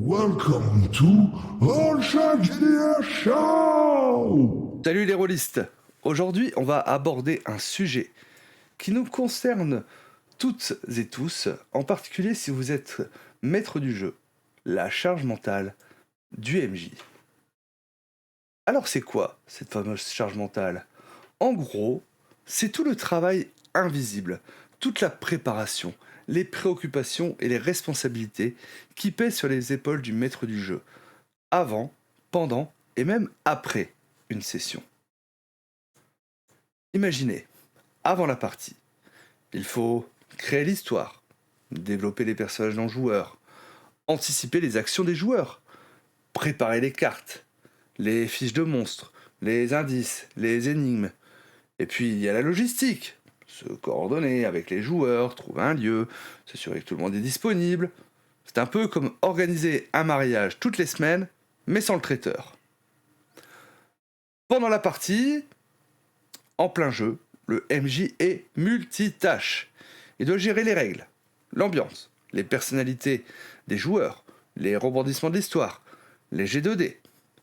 Welcome to All Shark GDR Show! Salut les rôlistes. Aujourd'hui, on va aborder un sujet qui nous concerne toutes et tous, en particulier si vous êtes maître du jeu, la charge mentale du MJ. Alors c'est quoi cette fameuse charge mentale? En gros, c'est tout le travail invisible, toute la préparation, les préoccupations et les responsabilités qui pèsent sur les épaules du maître du jeu, avant, pendant et même après une session. Imaginez, avant la partie, il faut créer l'histoire, développer les personnages non joueurs, anticiper les actions des joueurs, préparer les cartes, les fiches de monstres, les indices, les énigmes. Et puis il y a la logistique, se coordonner avec les joueurs, trouver un lieu, s'assurer que tout le monde est disponible. C'est un peu comme organiser un mariage toutes les semaines, mais sans le traiteur. Pendant la partie, en plein jeu, le MJ est multitâche. Il doit gérer les règles, l'ambiance, les personnalités des joueurs, les rebondissements de l'histoire, les G2D.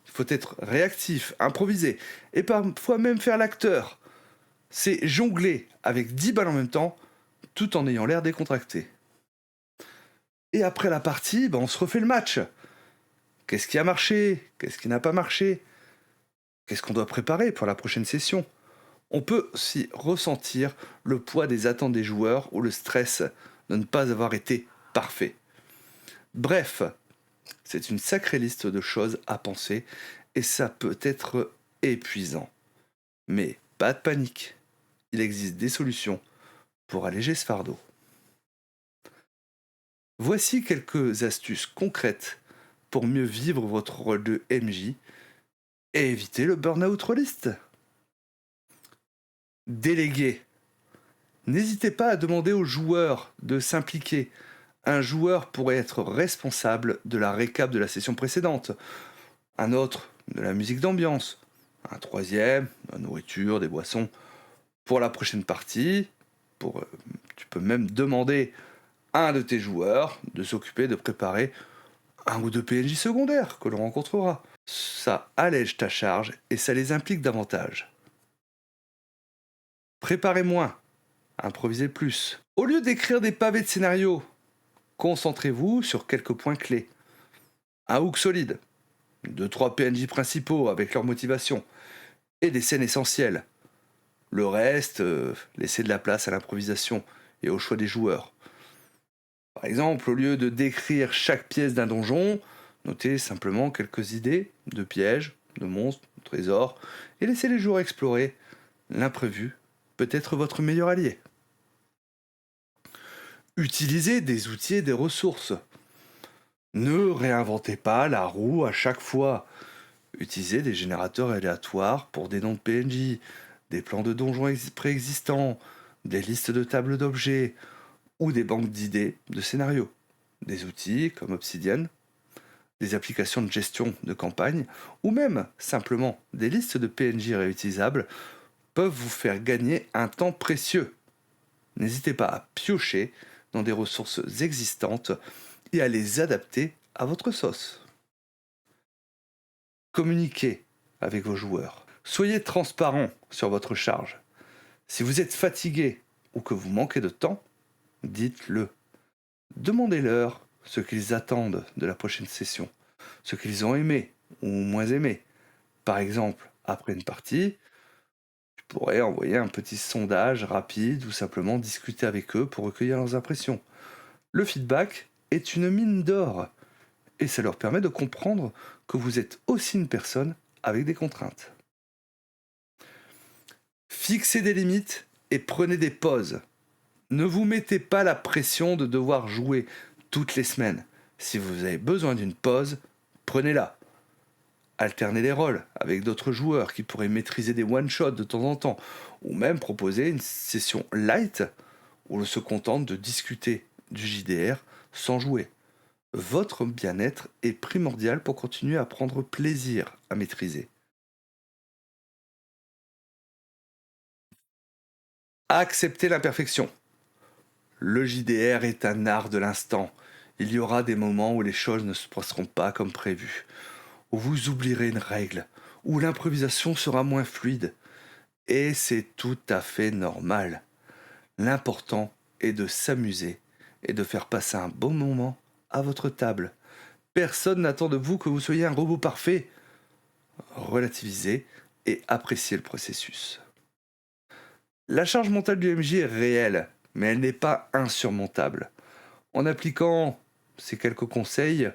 Il faut être réactif, improviser, et parfois même faire l'acteur. C'est jongler avec 10 balles en même temps, tout en ayant l'air décontracté. Et après la partie, on se refait le match. Qu'est-ce qui a marché? Qu'est-ce qui n'a pas marché? Qu'est-ce qu'on doit préparer pour la prochaine session? On peut aussi ressentir le poids des attentes des joueurs ou le stress de ne pas avoir été parfait. Bref, c'est une sacrée liste de choses à penser et ça peut être épuisant. Mais pas de panique, il existe des solutions pour alléger ce fardeau. Voici quelques astuces concrètes pour mieux vivre votre rôle de MJ et éviter le burn-out rôliste. Déléguer. N'hésitez pas à demander aux joueurs de s'impliquer. Un joueur pourrait être responsable de la récap de la session précédente, un autre de la musique d'ambiance, un troisième de la nourriture, des boissons. Pour la prochaine partie, tu peux même demander à un de tes joueurs de s'occuper de préparer un ou deux PNJ secondaires que l'on rencontrera. Ça allège ta charge et ça les implique davantage. Préparez moins, improvisez plus. Au lieu d'écrire des pavés de scénario, concentrez-vous sur quelques points clés. Un hook solide, 2-3 PNJ principaux avec leur motivation, et des scènes essentielles. Le reste, laissez de la place à l'improvisation et au choix des joueurs. Par exemple, au lieu de décrire chaque pièce d'un donjon, notez simplement quelques idées de pièges, de monstres, de trésors, et laissez les joueurs explorer. L'imprévu peut être votre meilleur allié. Utilisez des outils et des ressources. Ne réinventez pas la roue à chaque fois. Utilisez des générateurs aléatoires pour des noms de PNJ, des plans de donjons préexistants, des listes de tables d'objets ou des banques d'idées de scénarios. Des outils comme Obsidian, des applications de gestion de campagne ou même simplement des listes de PNJ réutilisables peuvent vous faire gagner un temps précieux. N'hésitez pas à piocher dans des ressources existantes et à les adapter à votre sauce. Communiquez avec vos joueurs. Soyez transparent sur votre charge. Si vous êtes fatigué ou que vous manquez de temps, dites-le. Demandez-leur ce qu'ils attendent de la prochaine session, ce qu'ils ont aimé ou moins aimé. Par exemple, après une partie, tu pourrais envoyer un petit sondage rapide ou simplement discuter avec eux pour recueillir leurs impressions. Le feedback est une mine d'or et ça leur permet de comprendre que vous êtes aussi une personne avec des contraintes. Fixez des limites et prenez des pauses. Ne vous mettez pas la pression de devoir jouer toutes les semaines. Si vous avez besoin d'une pause, prenez-la. Alternez les rôles avec d'autres joueurs qui pourraient maîtriser des one-shots de temps en temps, ou même proposer une session light où l'on se contente de discuter du JDR sans jouer. Votre bien-être est primordial pour continuer à prendre plaisir à maîtriser. Acceptez l'imperfection. Le JDR est un art de l'instant. Il y aura des moments où les choses ne se passeront pas comme prévu, où vous oublierez une règle, où l'improvisation sera moins fluide. Et c'est tout à fait normal. L'important est de s'amuser et de faire passer un bon moment à votre table. Personne n'attend de vous que vous soyez un robot parfait. Relativisez et appréciez le processus. La charge mentale du MJ est réelle, mais elle n'est pas insurmontable. En appliquant ces quelques conseils,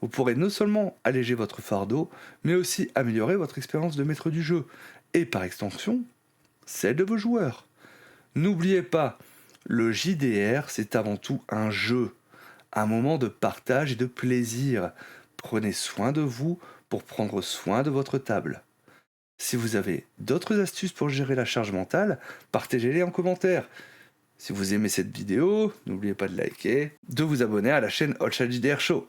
vous pourrez non seulement alléger votre fardeau, mais aussi améliorer votre expérience de maître du jeu, et par extension, celle de vos joueurs. N'oubliez pas, le JDR, c'est avant tout un jeu, un moment de partage et de plaisir. Prenez soin de vous pour prendre soin de votre table. Si vous avez d'autres astuces pour gérer la charge mentale, partagez-les en commentaire. Si vous aimez cette vidéo, n'oubliez pas de liker, de vous abonner à la chaîne All Chat JDR Show.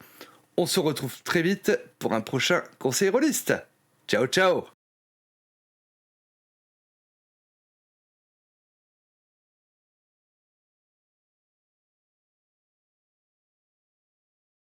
On se retrouve très vite pour un prochain conseil rôliste. Ciao ciao.